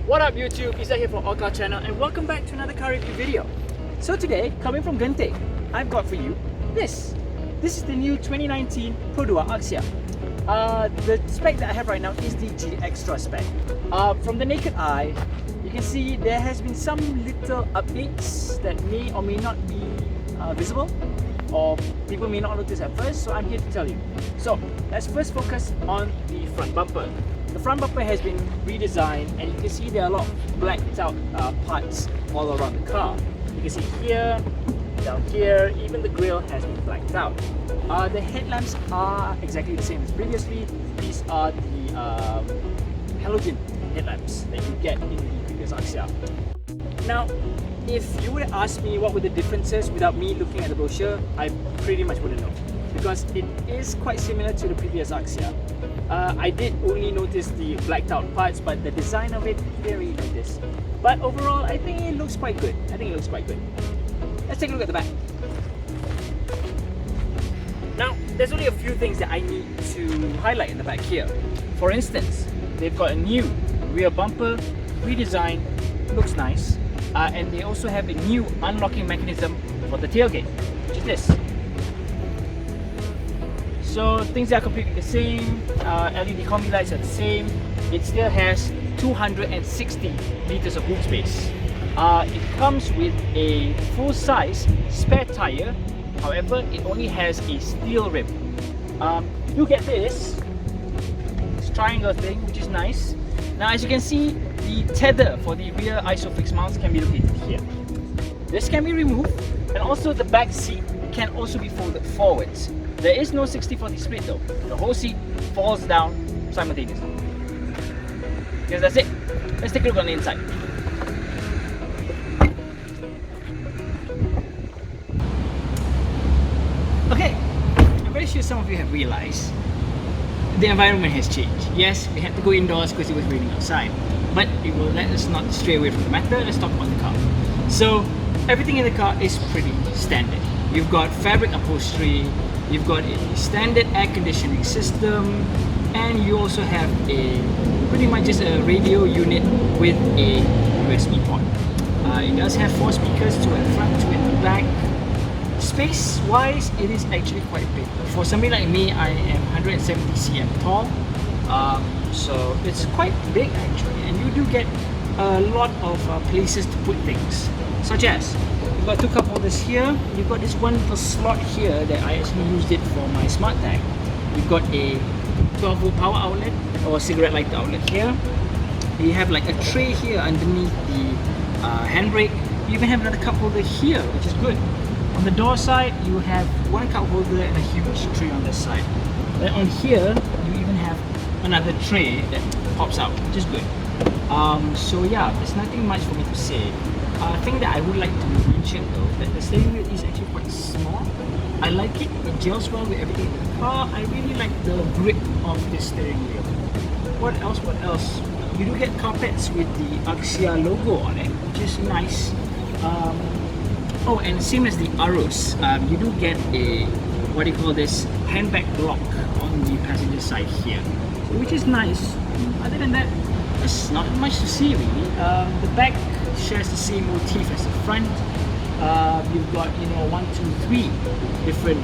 What up YouTube, Izzat here from Car channel and welcome back to another car review video. So today, coming from Genting, I've got for you this. This is the new 2019 Perodua Axia. The spec that I have right now is the Xtra spec. From the naked eye, you can see there has been some little updates that may or may not be visible, or people may not notice at first, so I'm here to tell you. So let's first focus on the front bumper. The front bumper has been redesigned and you can see there are a lot of blacked out parts all around the car. You can see here, down here, even the grille has been blacked out. The headlamps are exactly the same as previously. These are the halogen headlamps that you get in the previous Axia. Now, if you would ask me what were the differences without me looking at the brochure, I pretty much wouldn't know, because it is quite similar to the previous Axia. I did only notice the blacked out parts, but the design of it, didn't really notice. But overall, I think it looks quite good. Let's take a look at the back. Now, there's only a few things that I need to highlight in the back here. For instance, they've got a new rear bumper, redesigned, looks nice. And they also have a new unlocking mechanism for the tailgate, which is this. So things are completely the same. LED combi lights are the same. It still has 260 liters of boot space. It comes with a full-size spare tire. However, it only has a steel rim. You get this triangle thing, which is nice. Now, as you can see, the tether for the rear ISOFIX mounts can be located here. This can be removed, and also the back seat can also be folded forwards. There is no 60-40 split though. The whole seat falls down simultaneously. Yes, that's it. Let's take a look on the inside. Okay, I'm very sure some of you have realized the environment has changed. Yes, we had to go indoors because it was raining outside, but it will let us not stray away from the matter. Let's talk about the car. So everything in the car is pretty standard. You've got fabric upholstery, you've got a standard air conditioning system, and you also have a pretty much just a radio unit with a USB port. It does have 4 speakers, 2 at the front, 2 at the back. Space wise, it is actually quite big. For somebody like me, I am 170 cm tall, so it's quite big actually, and you do get a lot of places to put things, such as you've got 2 cup holders here. You've got this one little slot here that I actually used it for my smart tag. You've got a 12-volt power outlet or cigarette lighter outlet here. You have like a tray here underneath the handbrake. You even have another cup holder here, which is good. On the door side, you have 1 cup holder and a huge tray on this side. Then on here, you even have another tray that pops out, which is good. So yeah, there's nothing much for me to say. Thing that I would like to mention though, that the steering wheel is actually quite small. I like it, it gels well with everything in the car. I really like the grip of this steering wheel. What else? You do get carpets with the Axia logo on it, which is nice. Oh, and same as the Aros, you do get a, what do you call this, handbag block on the passenger side here, which is nice. Other than that, there's not much to see really. The back shares the same motif as the front. You've got, 1, 2, 3 different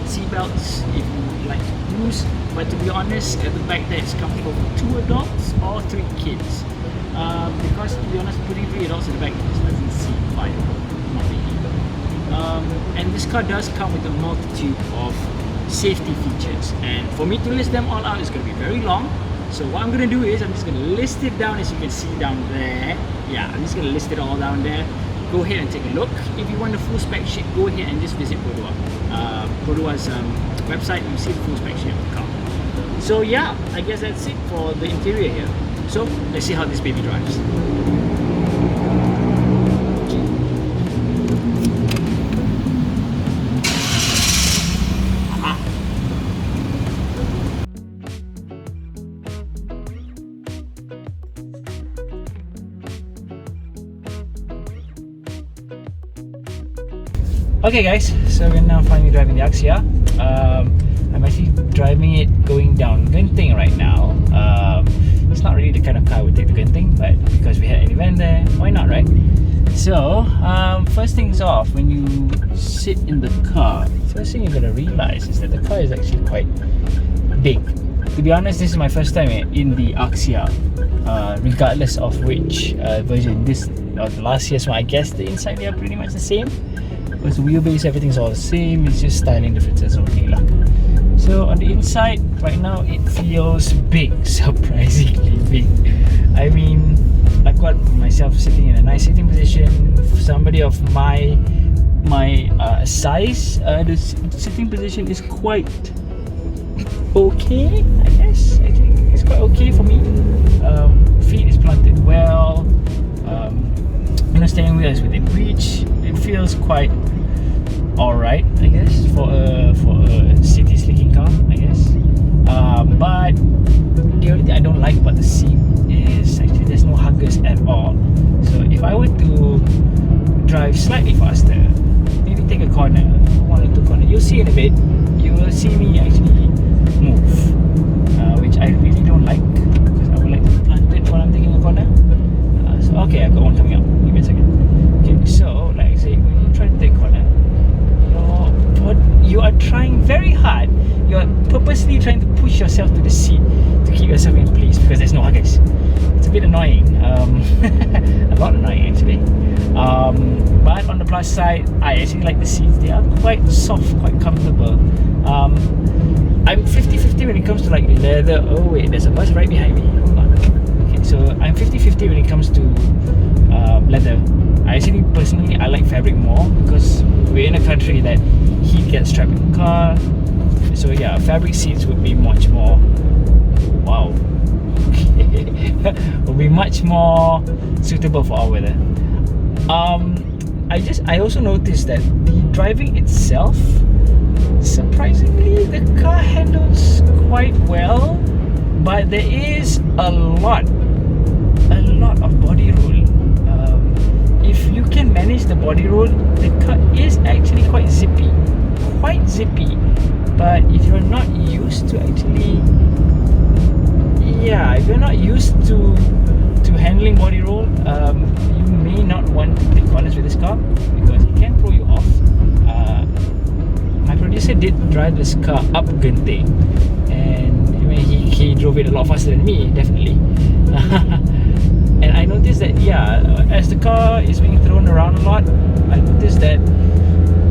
seat belts if you like to use. But to be honest, at the back there it's comfortable for 2 adults or 3 kids. Because to be honest, putting 3 adults in the back just doesn't seem viable. And this car does come with a multitude of safety features, and for me to list them all out is going to be very long. So what I'm going to do is I'm just going to list it down, as you can see down there. Yeah, I'm just going to list it all down there. Go ahead and take a look. If you want the full spec sheet, go ahead and just visit Perodua. Perodua's website, you see the full spec sheet of the car. So yeah, I guess that's it for the interior here. So let's see how this baby drives. Okay guys, so we're now finally driving the Axia. I'm actually driving it going down Genting right now. It's not really the kind of car I would take to Genting, but because we had an event there, why not, right? So first things off, when you sit in the car, first thing you're gonna realize is that the car is actually quite big. To be honest, this is my first time in the Axia, regardless of which version. This the last year's one, I guess the inside they are pretty much the same, because the wheelbase, everything's all the same. It's just styling differences only lah. So on the inside right now, it feels big, surprisingly big. I mean, I've got myself sitting in a nice sitting position. Somebody of my size, the sitting position is quite okay, I guess. Actually, it's quite okay for me. Feet is planted well. Steering wheel is within reach. It feels quite alright, I guess, for a city slicking car, I guess. But the only thing I don't like about the seat is actually there's no huggers at all. So if I were to drive slightly faster, maybe take a corner, one or two corners, you'll see in a bit, you will see me actually move, which I really don't like, because I would like to plant it while I'm taking a corner. So okay, I've got one coming up. Give me a second. Okay, so like I say, when you try to take a corner, you are trying very hard. You are purposely trying to push yourself to the seat to keep yourself in place, because there's no huggers. It's a bit annoying, a lot annoying actually. But on the plus side, I actually like the seats. They are quite soft, quite comfortable. I'm 50-50 when it comes to like leather. Oh wait, there's a bus right behind me. Hold on. Okay, so I'm 50-50 when it comes to leather. I actually personally I like fabric more, because we're in a country that heat gets trapped in the car. So yeah, fabric seats would be much more, wow, would be much more suitable for our weather. I also noticed that the driving itself, surprisingly, the car handles quite well, but there is a lot of body roll. If you can manage the body roll, the car is actually quite zippy. But if you're not used to actually, if you're not used to handling body roll, you may not want to take corners with this car, because it can throw you off. My producer did drive this car up Genting, and I mean, he drove it a lot faster than me, definitely. And I noticed that as the car is being thrown around a lot, I noticed that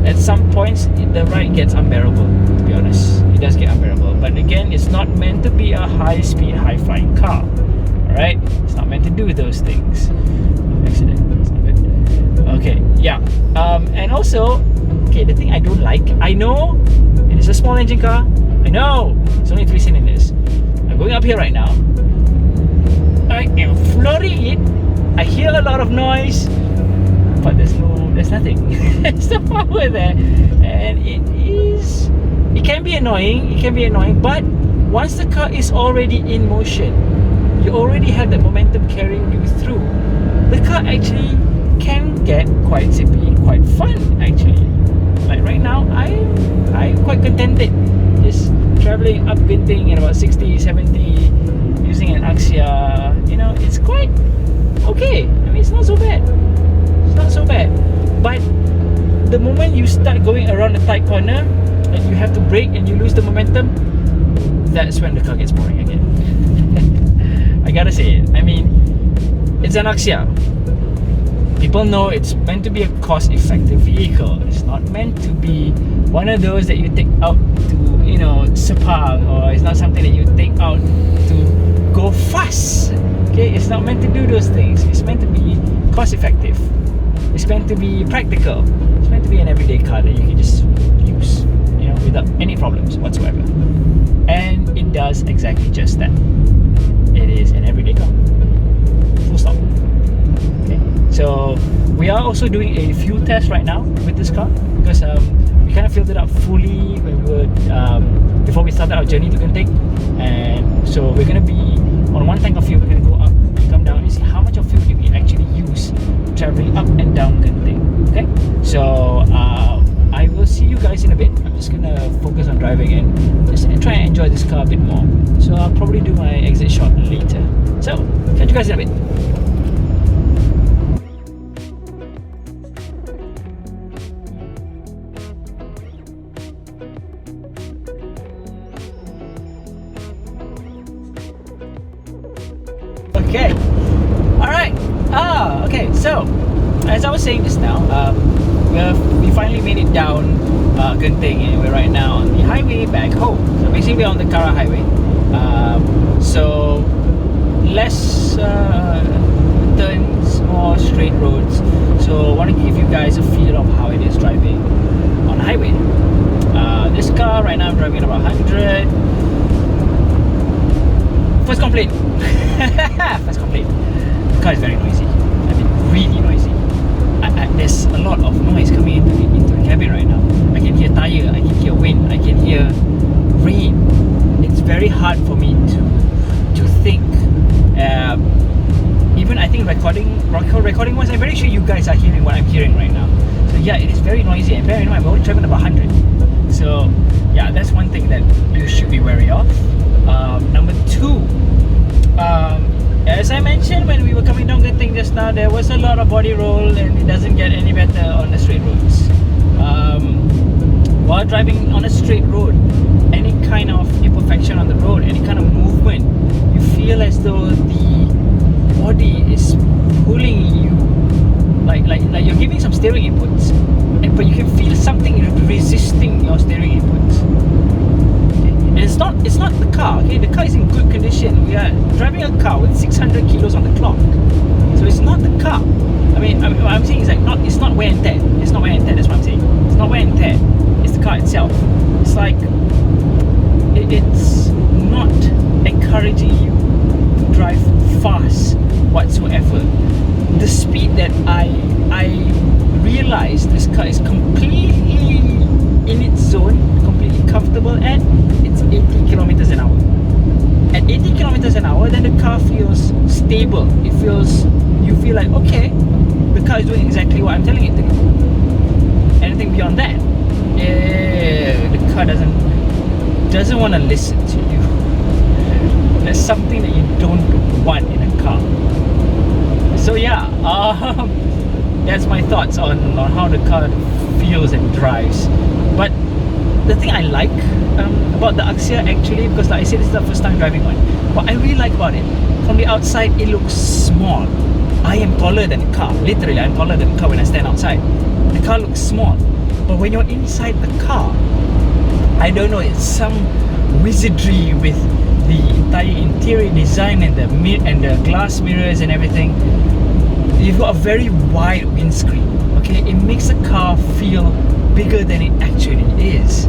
at some points the ride gets unbearable. To be honest, it does get unbearable. But again, it's not meant to be a high-speed, high-flying car. Alright, it's not meant to do those things. Accident. That's not good. Okay, and also, okay, the thing I don't like, I know it is a small engine car. I know it's only 3 cylinders. I'm going up here right now. I am flooring it. I hear a lot of noise, but there's nothing. There's no power there, and it can be annoying. But once the car is already in motion, you already have that momentum carrying you through. The car actually can get quite zippy, quite fun actually. Like right now, I'm quite contented just traveling up Genting at about 60, 70, using an Axia. It's quite okay. I mean, it's not so bad. But the moment you start going around a tight corner and you have to brake and you lose the momentum, that's when the car gets boring again. I gotta say it. I mean, it's an Axia. People know it's meant to be a cost-effective vehicle. It's not meant to be one of those that you take out to, Sepang, or it's not something that you take out to go fast. Okay, it's not meant to do those things. It's meant to be cost-effective. It's meant to be practical. It's meant to be an everyday car that you can just use, without any problems whatsoever. And it does exactly just that. It is an everyday car. Full stop. Okay. So we are also doing a fuel test right now with this car, because we kind of filled it up fully when we were before we started our journey to Genting. And so we're going to be on one tank of fuel. We're going to go up, come down, and see how much of fuel did we actually use traveling up and down Genting. Okay, so I will see you guys in a bit. I'm just gonna focus on driving and just try and enjoy this car a bit more. So I'll probably do my exit shot later. So catch you guys in a bit. Alright, okay, so as I was saying just now, we finally made it down Genting, and we're right now on the highway back home. So basically we're on the Kara highway, so less turns, more straight roads. So I want to give you guys a feel of how it is driving on the highway. This car right now I'm driving at about 100. First complaint. First complaint. The car is very noisy. I mean, really noisy. There's a lot of noise coming into the cabin right now. I can hear tire, I can hear wind, I can hear rain. It's very hard for me to think. Even I think recording wise, I'm very sure you guys are hearing what I'm hearing right now. So yeah, it is very noisy, and bear in mind, I'm only driving about 100. So yeah, that's one thing that you should be wary of. Number two, as I mentioned when we were coming down Genting just now, there was a lot of body roll, and it doesn't get any better on the straight roads. While driving on a straight road, any kind of imperfection on the road, any kind of movement, you feel as though the body is pulling you, like you're giving some steering inputs, but you can feel something resisting your steering inputs. And it's not the car. Okay, the car is in good condition. We are driving a car with 600 kilos on the clock, so it's not the car. I mean, what I'm saying is like it's not wear and tear. It's not wear and tear. That's what I'm saying. It's not wear and tear. It's the car itself. It's like it's not encouraging you to drive fast whatsoever. The speed that I realized this car is completely in its zone, completely comfortable at, it's 80 kilometers an hour. At 80 kilometers an hour, then the car feels stable. You feel like, okay, the car is doing exactly what I'm telling it to do. Anything beyond that, the car doesn't want to listen to you. That's something that you don't want in a car. So yeah, that's my thoughts on how the car feels and drives. But the thing I like about the Axia, actually, because like I said, this is the first time driving one, what I really like about it, from the outside it looks small. I am taller than the car. Literally, I'm taller than the car when I stand outside. The car looks small, but when you're inside the car, I don't know, it's some wizardry with the entire interior design and the glass mirrors and everything. You've got a very wide windscreen. Okay, it makes the car feel bigger than it actually is.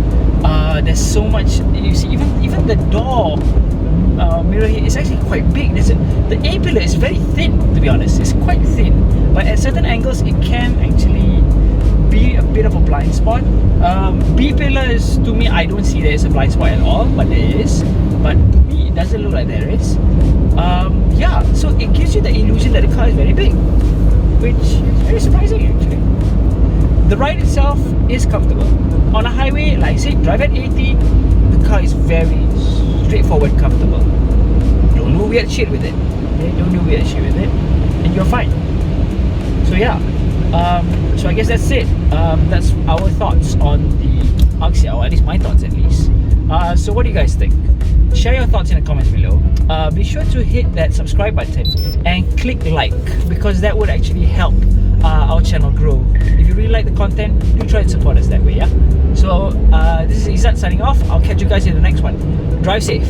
There's so much. You see, even the door mirror here is actually quite big. The A pillar is very thin, to be honest. It's quite thin, but at certain angles it can actually be a bit of a blind spot. B pillar is, to me, I don't see there is a blind spot at all, but there is. But to me, it doesn't look like there is. Yeah, so it gives you the illusion that the car is very big, which is very surprising actually. The ride itself is comfortable. On a highway, like I said, drive at 80, the car is very straightforward, comfortable. Don't do weird shit with it. Okay? Don't do weird shit with it, and you're fine. So yeah, so I guess that's it. That's our thoughts on the Axia, or at least my thoughts at least. So what do you guys think? Share your thoughts in the comments below. Be sure to hit that subscribe button and click like, because that would actually help our channel grow. If you really like the content, do try and support us that way, yeah? So this is Izzat signing off. I'll catch you guys in the next one. Drive safe.